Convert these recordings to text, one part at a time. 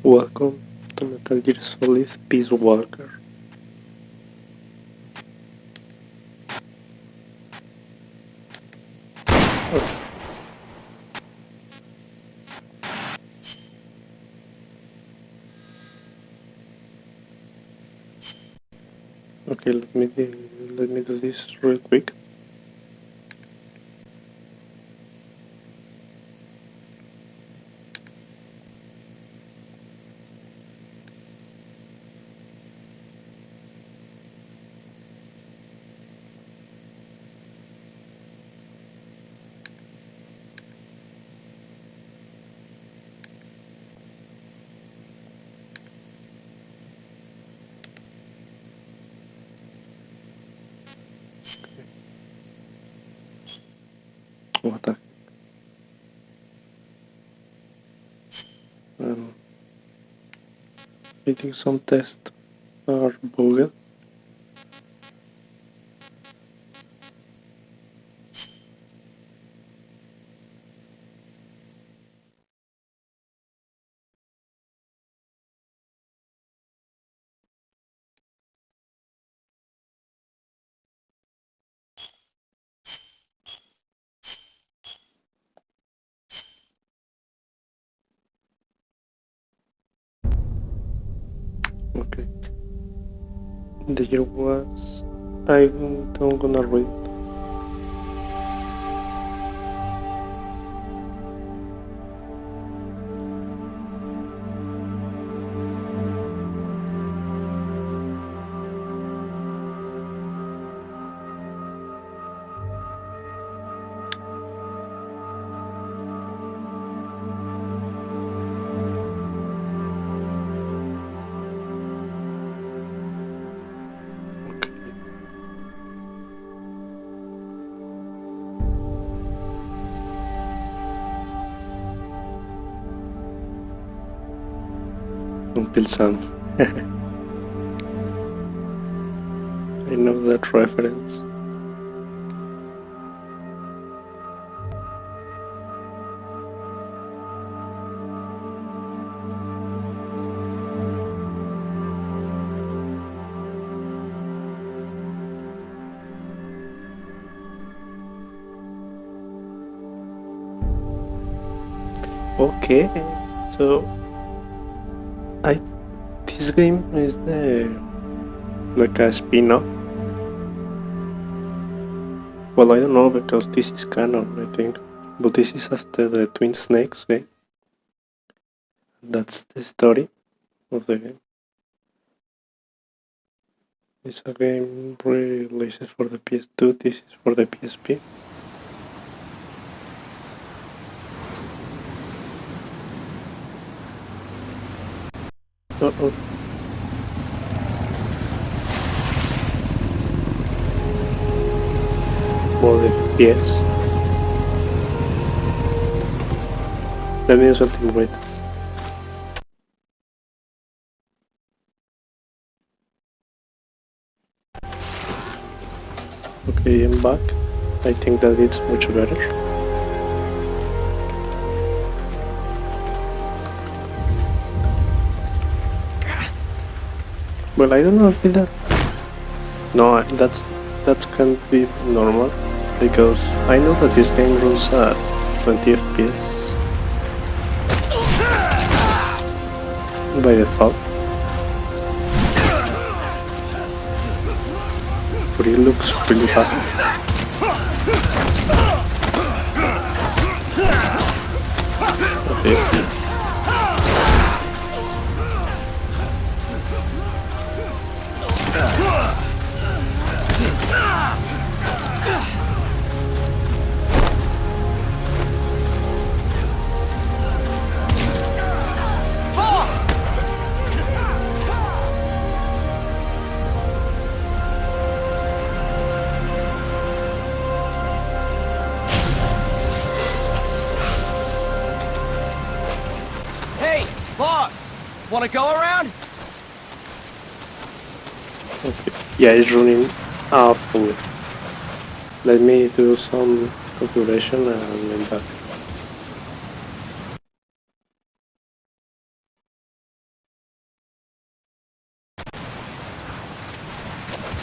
Welcome to Metal Gear Solid Peace Walker. Okay, let me do this real quick. What the? Um, I think some tests are bugged. Okay. The year was. I'm gonna read. Uncle Sam. I know that reference. Okay, so this game is like a spin-off. Well, I don't know because this is Canon, I think, but this is after the Twin Snakes game. That's the story of the game. It's a game released for the PS2. This is for the PSP. Uh-oh. More FPS. Let me do something great. Okay, I'm back. I think that it's much better. Well, I don't know if that. No, that can't be normal because I know that this game runs at 20 FPS by default, but it looks really bad. Okay. Boss, wanna go around? Okay. Yeah, it's running awfully. Let me do some configuration and then back.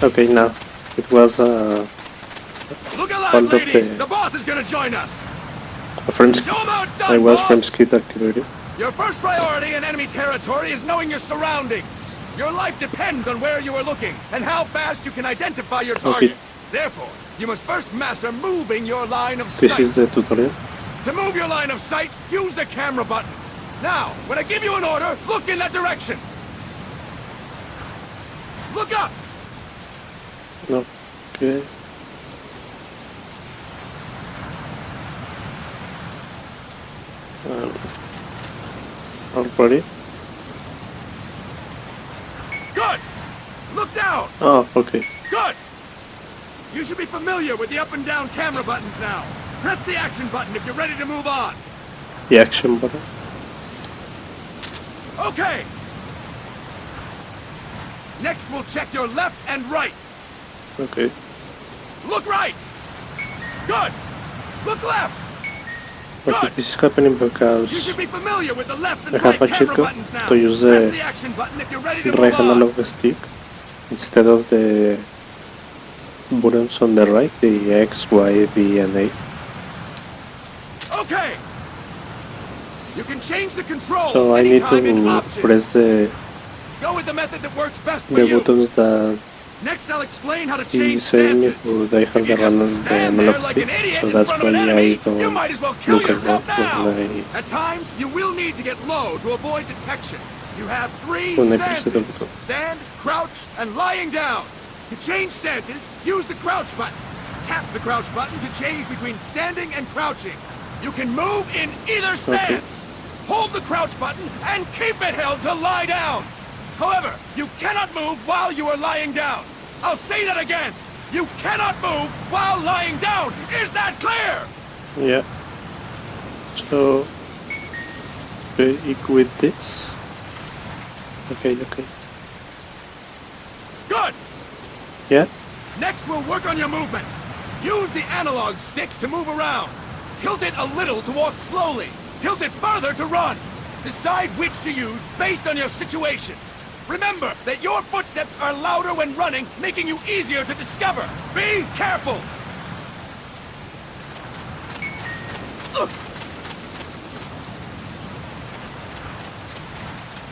Okay, now it was Look alive, part of ladies! the The boss is gonna join us! frame Show skip. 'em how it's done, I was frame boss! skip activated. Your first priority in enemy territory is knowing your surroundings. Your life depends on where you are looking and how fast you can identify your target. Therefore, you must first master moving your line of sight. This is the tutorial. To move your line of sight, use the camera buttons. Now, when I give you an order, look in that direction. Look up! Okay. Already? Good! Look down! Oh, okay. Good! You should be familiar with the up and down camera buttons now. Press the action button if you're ready to move on. The action button. Okay! Next, we'll check your left and right. Okay. Look right! Good! Look left! Okay, Good! this is happening You because should be familiar with the left and I have right a cheat camera code buttons now. to use Press the the action button if you're ready to right move on. analog stick instead of the buttons on the right, the X, Y, B, and A. Okay! You can change the controls So I need anytime in to options. press the Go with the method that works best for you. buttons that Next, I'll explain how to he change said me, stances. but I have If you the just stand there analog like an stick, idiot so in that's front of why an I enemy, don't you might as well kill look yourself around now. when At times, you will need to get low to avoid detection. You have three When I press the stances: button. stand, crouch, and lying down. To change stances, use the crouch button. Tap the crouch button to change between standing and crouching. You can move in either stance. Hold the crouch button and keep it held to lie down. However, you cannot move while you are lying down. I'll say that again. You cannot move while lying down. Is that clear? Yeah. So with this. Okay. Good. Yeah. Next, we'll work on your movement. Use the analog stick to move around. Tilt it a little to walk slowly. Tilt it further to run. Decide which to use based on your situation. Remember that your footsteps are louder when running, making you easier to discover. Be careful!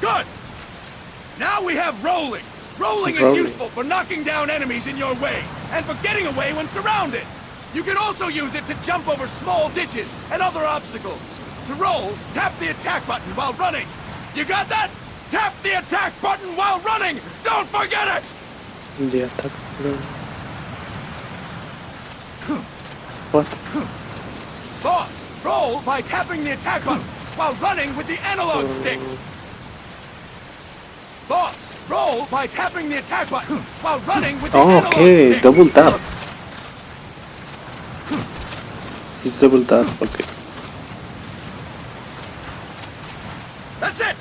Good! Now we have rolling. Rolling is useful for knocking down enemies in your way, and for getting away when surrounded. You can also use it to jump over small ditches and other obstacles. To roll, tap the attack button while running. You got that? Tap the attack button while running! Don't forget it! The attack button. What? Boss, roll by tapping the attack button while running with the analog stick. Boss, roll by tapping the attack button while running with the analog Okay, stick. double tap. It's double tap, okay. That's it!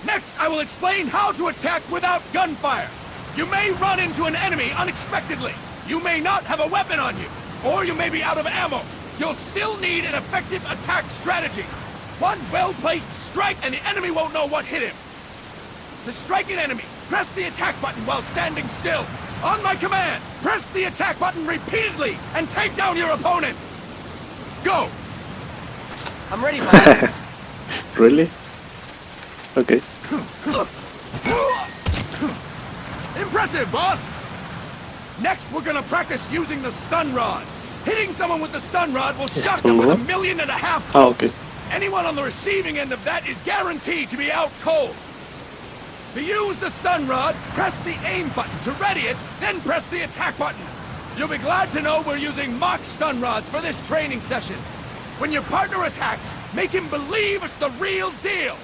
Next, I will explain how to attack without gunfire. You may run into an enemy unexpectedly. You may not have a weapon on you, or you may be out of ammo. You'll still need an effective attack strategy. One well-placed strike and the enemy won't know what hit him. To strike an enemy, press the attack button while standing still. On my command, press the attack button repeatedly and take down your opponent. Go! I'm ready, man. Really? Okay. Impressive, boss! Next, we're gonna practice using the stun rod. Hitting someone with the stun rod will shock them with 1.5 million volts. Oh, okay. Anyone on the receiving end of that is guaranteed to be out cold. To use the stun rod, press the aim button to ready it, then press the attack button. You'll be glad to know we're using mock stun rods for this training session. When your partner attacks, make him believe it's the real deal.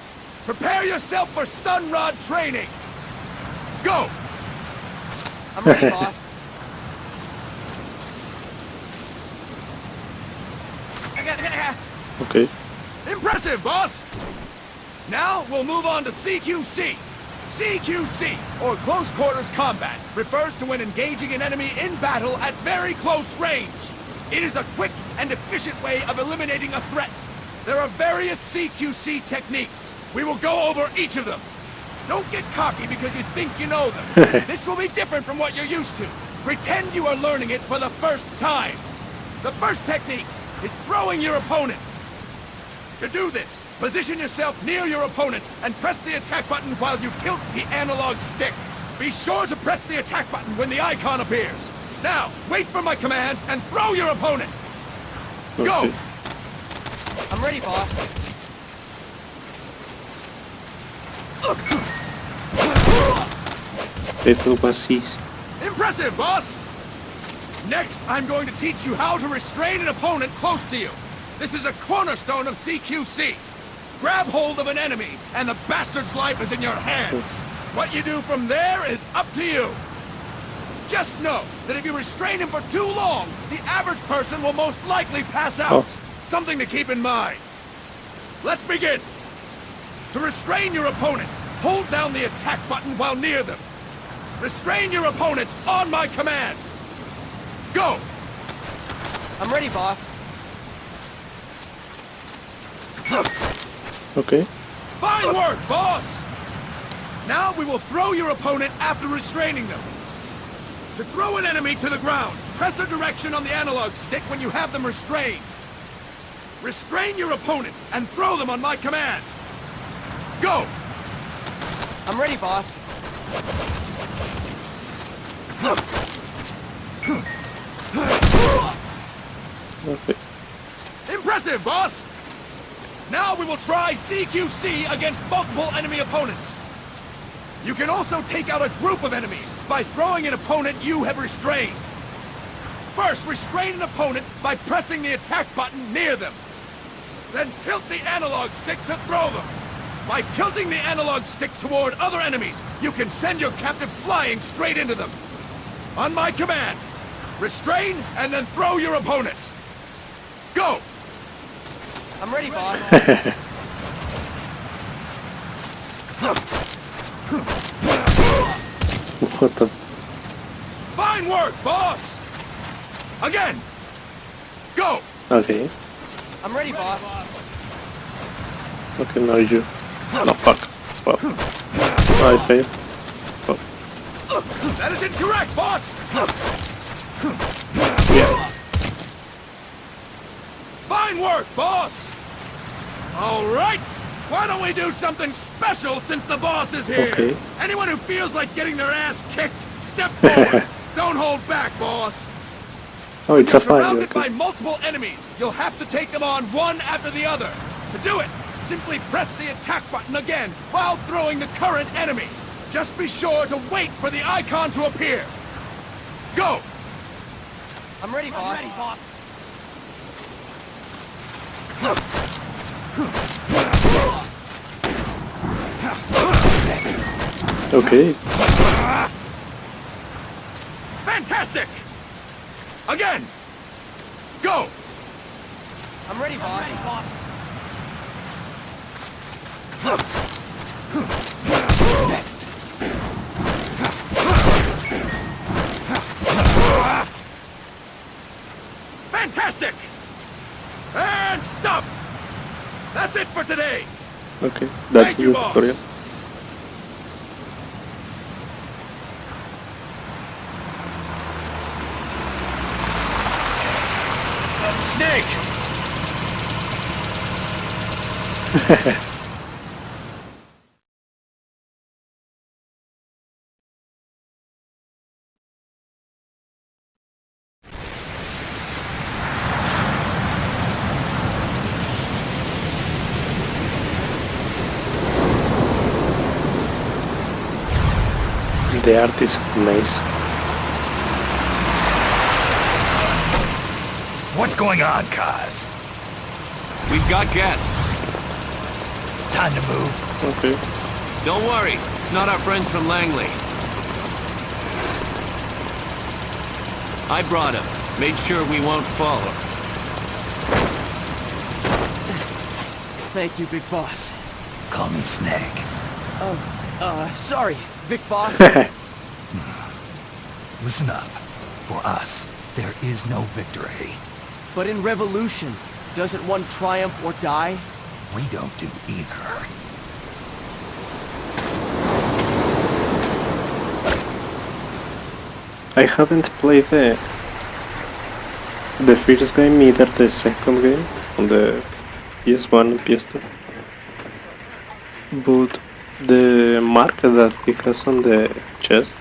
Prepare yourself for stun rod training. Go! I'm ready, boss. Okay. Impressive, boss! Now, we'll move on to CQC. CQC, or Close Quarters Combat, refers to when engaging an enemy in battle at very close range. It is a quick and efficient way of eliminating a threat. There are various CQC techniques. We will go over each of them. Don't get cocky because you think you know them. This will be different from what you're used to. Pretend you are learning it for the first time. The first technique is throwing your opponent. To do this, position yourself near your opponent and press the attack button while you tilt the analog stick. Be sure to press the attack button when the icon appears. Now, wait for my command and throw your opponent. Go! Okay. I'm ready, boss. Impressive, boss! Next, I'm going to teach you how to restrain an opponent close to you. This is a cornerstone of CQC. Grab hold of an enemy, and the bastard's life is in your hands. What you do from there is up to you. Just know that if you restrain him for too long, the average person will most likely pass out. Something to keep in mind. Let's begin. To restrain your opponent, hold down the attack button while near them. Restrain your opponent on my command. Go! I'm ready, boss. Okay. Fine work, boss! Now we will throw your opponent after restraining them. To throw an enemy to the ground, press a direction on the analog stick when you have them restrained. Restrain your opponent and throw them on my command. Go! I'm ready, boss. Okay. Impressive, boss! Now we will try CQC against multiple enemy opponents. You can also take out a group of enemies by throwing an opponent you have restrained. First, restrain an opponent by pressing the attack button near them. Then tilt the analog stick to throw them. By tilting the analog stick toward other enemies, you can send your captive flying straight into them. On my command, restrain and then throw your opponent. Go! I'm ready, boss. What the? Fine work, boss! Again! Go! Okay. I'm ready, boss. Okay, now you. No, fuck. Well, I failed. Oh. That is incorrect, boss! Yeah. Fine work, boss! All right! Why don't we do something special since the boss is here? Okay. Anyone who feels like getting their ass kicked, step forward. Don't hold back, boss. Oh, it's You're a fire. surrounded by Okay. multiple enemies. You'll have to take them on one after the other. To do it, simply press the attack button again while throwing the current enemy. Just be sure to wait for the icon to appear. Go! I'm ready, boss. Okay. Fantastic! Again! Go! I'm ready, boss. Next! Fantastic! And stop! That's it for today! Okay. That's Thank you, the boss. tutorial. Snake! The art is amazing. What's going on, Kaz? We've got guests. Time to move. Okay. Don't worry, it's not our friends from Langley. I brought him. Made sure we won't fall. Thank you, big boss. Call me Snake. Sorry, Vic boss. Listen up. For us, there is no victory. But in revolution, doesn't one triumph or die? We don't do either. I haven't played the first game, either the second game on the PS1 and PS2. But the mark that he has on the chest,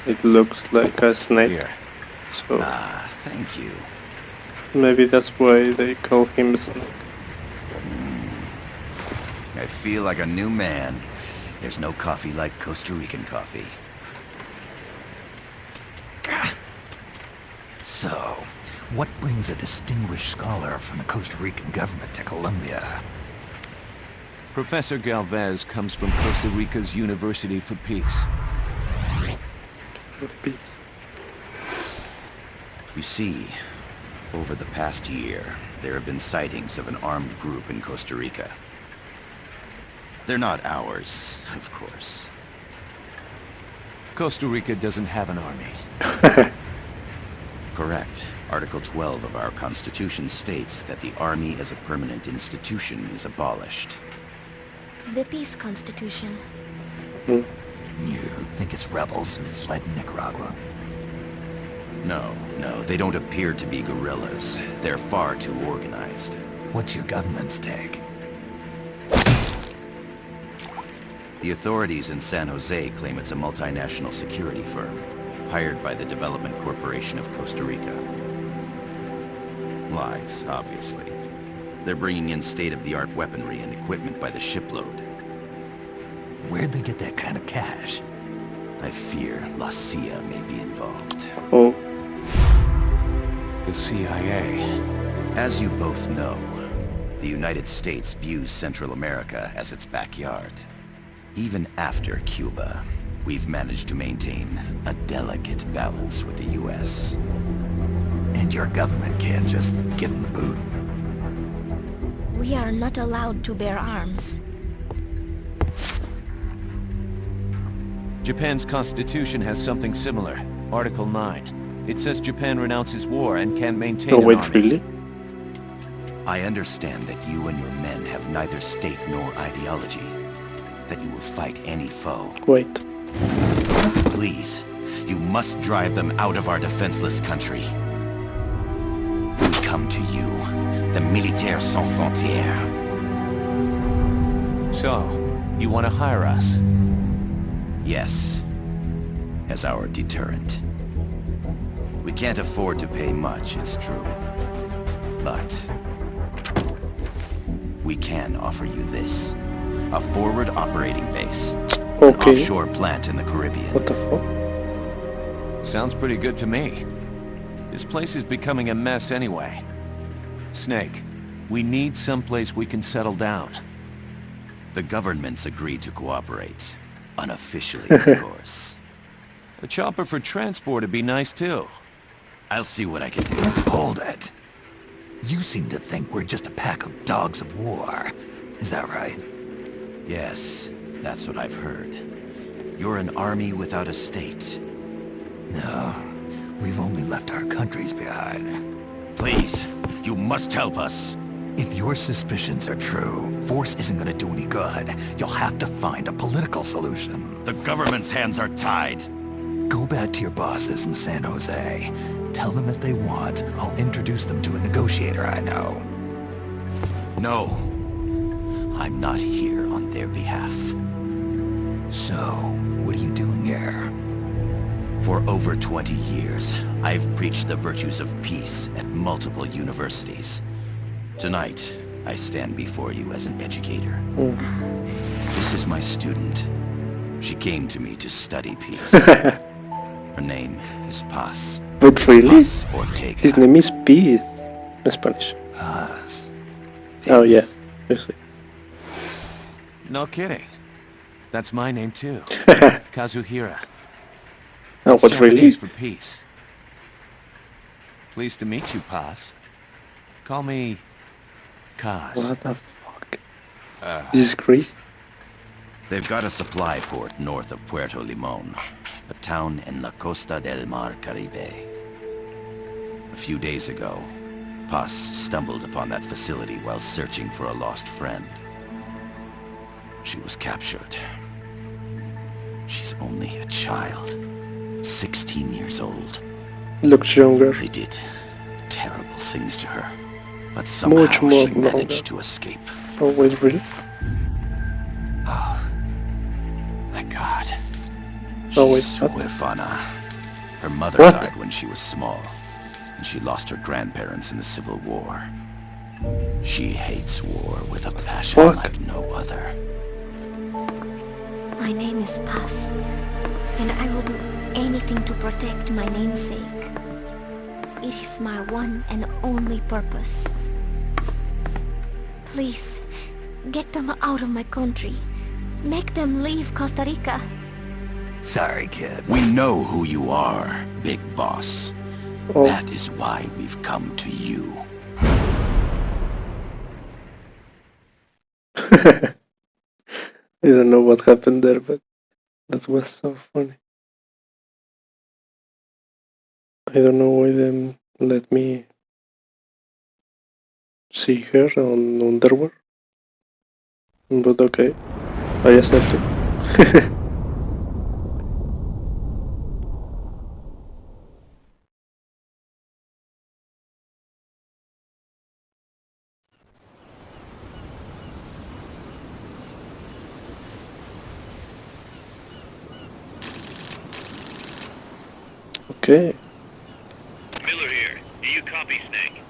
it looks like a snake. Here. So Ah, thank you. maybe that's why they call him Snake. I feel like a new man. There's no coffee like Costa Rican coffee. So, what brings a distinguished scholar from the Costa Rican government to Colombia? Professor Galvez comes from Costa Rica's University for Peace. For peace. You see, over the past year, there have been sightings of an armed group in Costa Rica. They're not ours, of course. Costa Rica doesn't have an army. Correct. Article 12 of our Constitution states that the Army as a permanent institution is abolished. The Peace Constitution. You think it's rebels who fled Nicaragua? No, they don't appear to be guerrillas. They're far too organized. What's your government's take? The authorities in San Jose claim it's a multinational security firm, hired by the Development Corporation of Costa Rica. Lies, obviously. They're bringing in state-of-the-art weaponry and equipment by the shipload. Where'd they get that kind of cash? I fear La CIA may be involved. Oh, The CIA. As you both know, the United States views Central America as its backyard. Even after Cuba, we've managed to maintain a delicate balance with the U.S. And your government can't just give them the boot? We are not allowed to bear arms. Japan's constitution has something similar. Article 9. It says Japan renounces war and can maintain oh an wait, army. really? I understand that you and your men have neither state nor ideology. That you will fight any foe. Wait. Please, you must drive them out of our defenseless country. We come to you, the Militaires Sans Frontières. So, you want to hire us? Yes, as our deterrent. We can't afford to pay much, it's true. But we can offer you this. A forward operating base. An Okay. offshore plant in the Caribbean. What the fuck? Sounds pretty good to me. This place is becoming a mess anyway. Snake, we need someplace we can settle down. The governments agreed to cooperate. Unofficially, of course. A chopper for transport would be nice too. I'll see what I can do. Hold it. You seem to think we're just a pack of dogs of war. Is that right? Yes, that's what I've heard. You're an army without a state. No, we've only left our countries behind. Please, you must help us. If your suspicions are true, force isn't gonna do any good. You'll have to find a political solution. The government's hands are tied. Go back to your bosses in San Jose. Tell them if they want, I'll introduce them to a negotiator I know. No. I'm not here on their behalf. So, what are you doing here? For over 20 years, I've preached the virtues of peace at multiple universities. Tonight, I stand before you as an educator. This is my student. She came to me to study peace. Her name is Paz. But really? Paz Ortega. His name is Peace in Spanish. Paz. Oh yeah, obviously. No kidding. That's my name too. Kazuhira. Oh, It's what really? Japanese for peace. Pleased to meet you, Paz. Call me Kaz. What the fuck? This is crazy. They've got a supply port north of Puerto Limon, a town in la Costa del Mar Caribe. A few days ago, Paz stumbled upon that facility while searching for a lost friend. She was captured. She's only a child. 16 years old. Looks younger. They did terrible things to her, but Much somehow more she longer. managed to escape. Oh, wait, really? Thank God. Oh, wait, She's what? Suefana. Her mother What? died when she was small, and she lost her grandparents in the Civil War. She hates war with a passion Fuck. like no other. My name is Paz, and I will do anything to protect my namesake. It is my one and only purpose. Please, get them out of my country. Make them leave Costa Rica. Sorry, kid. We know who you are, Big Boss. Oh, That is why we've come to you. I don't know what happened there, but that was so funny. I don't know why they let me see her on underwear. But okay, I accept it. Okay. Miller here. Do you copy, Snake?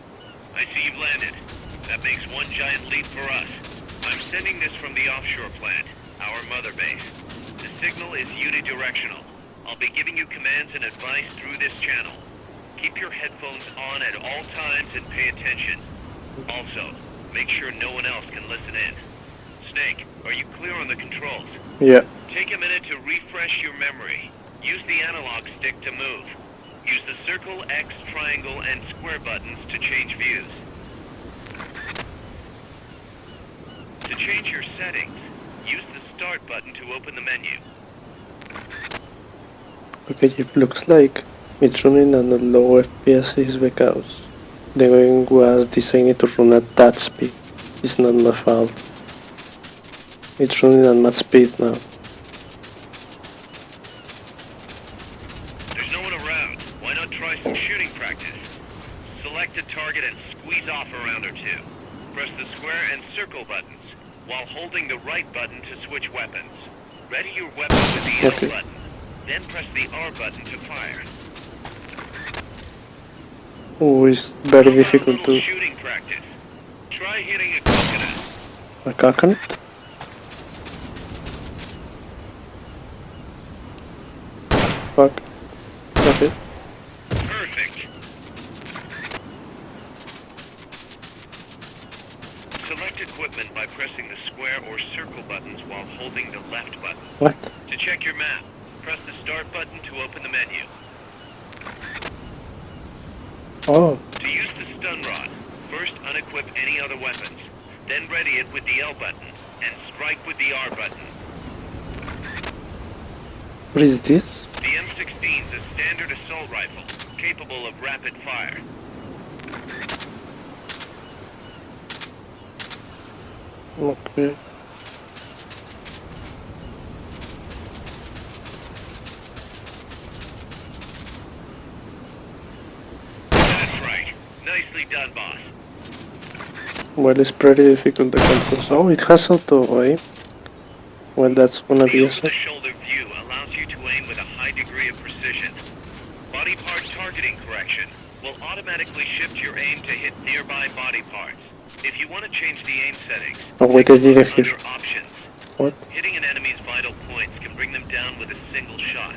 I see you've landed. That makes one giant leap for us. I'm sending this from the offshore plant, our mother base. The signal is unidirectional. I'll be giving you commands and advice through this channel. Keep your headphones on at all times and pay attention. Also, make sure no one else can listen in. Snake, are you clear on the controls? Yeah. Take a minute to refresh your memory. Use the analog stick to move. Use the circle, X, triangle, and square buttons to change views. To change your settings, use the start button to open the menu. Okay, it looks like it's running on a low FPS is because the game was designed to run at that speed. It's not my fault. It's running at my speed now. There's no one around. Why not try some shooting practice? Select a target and squeeze off a round or two. Press the square and circle buttons, while holding the right button to switch weapons. Ready your weapon with the Okay. L button, then press the R button to fire. Oh, it's very How about a difficult little to shooting practice? Try hitting a coconut. a coconut. Fuck. Okay. Perfect. Select equipment by pressing the square or circle buttons while holding the left button. What? To check your map, press the start button to open the menu. Oh, To use the stun rod, first unequip any other weapons, then ready it with the L button, and strike with the R button. what is this? The M16 is a standard assault rifle, capable of rapid fire. Okay. That's right. Nicely done, boss. Well, it's pretty difficult to control. Oh, it has auto aim. Well, that's gonna The be a over-the-shoulder view allows you to aim with a high degree of precision. Body part targeting correction will automatically shift your aim to hit nearby body parts. If you want to change the aim settings, Oh, wait, take I did a it look here. under options. What? Hitting an enemy's vital points can bring them down with a single shot.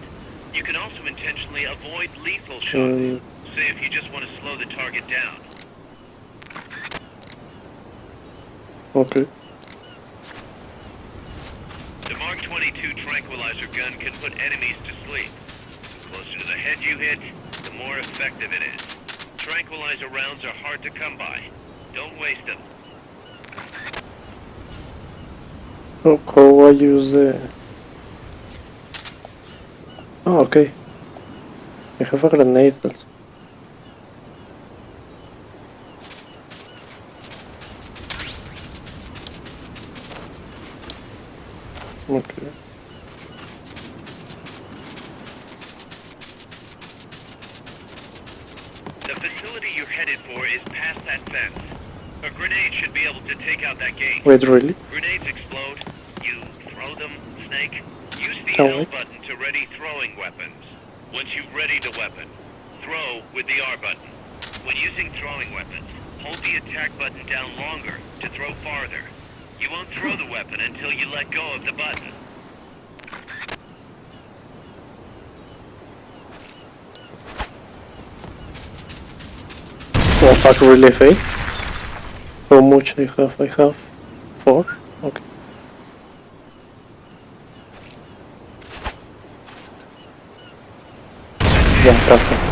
You can also intentionally avoid lethal shots. Say if you just want to slow the target down. Okay. The Mark 22 tranquilizer gun can put enemies to sleep. The closer to the head you hit, the more effective it is. Tranquilizer rounds are hard to come by. Don't waste them. Oh, how I use the... Oh, okay. I have a grenade also. Okay. A grenade should be able to take out that gate. Wait, really? Grenades explode. You throw them, Snake. Use the Oh, L wait. button to ready throwing weapons. Once you've readied a weapon, throw with the R button. When using throwing weapons, hold the attack button down longer to throw farther. You won't throw the weapon until you let go of the button. Oh fuck, really, Faye? How much I have? I have 4? Okay. Yeah, perfect.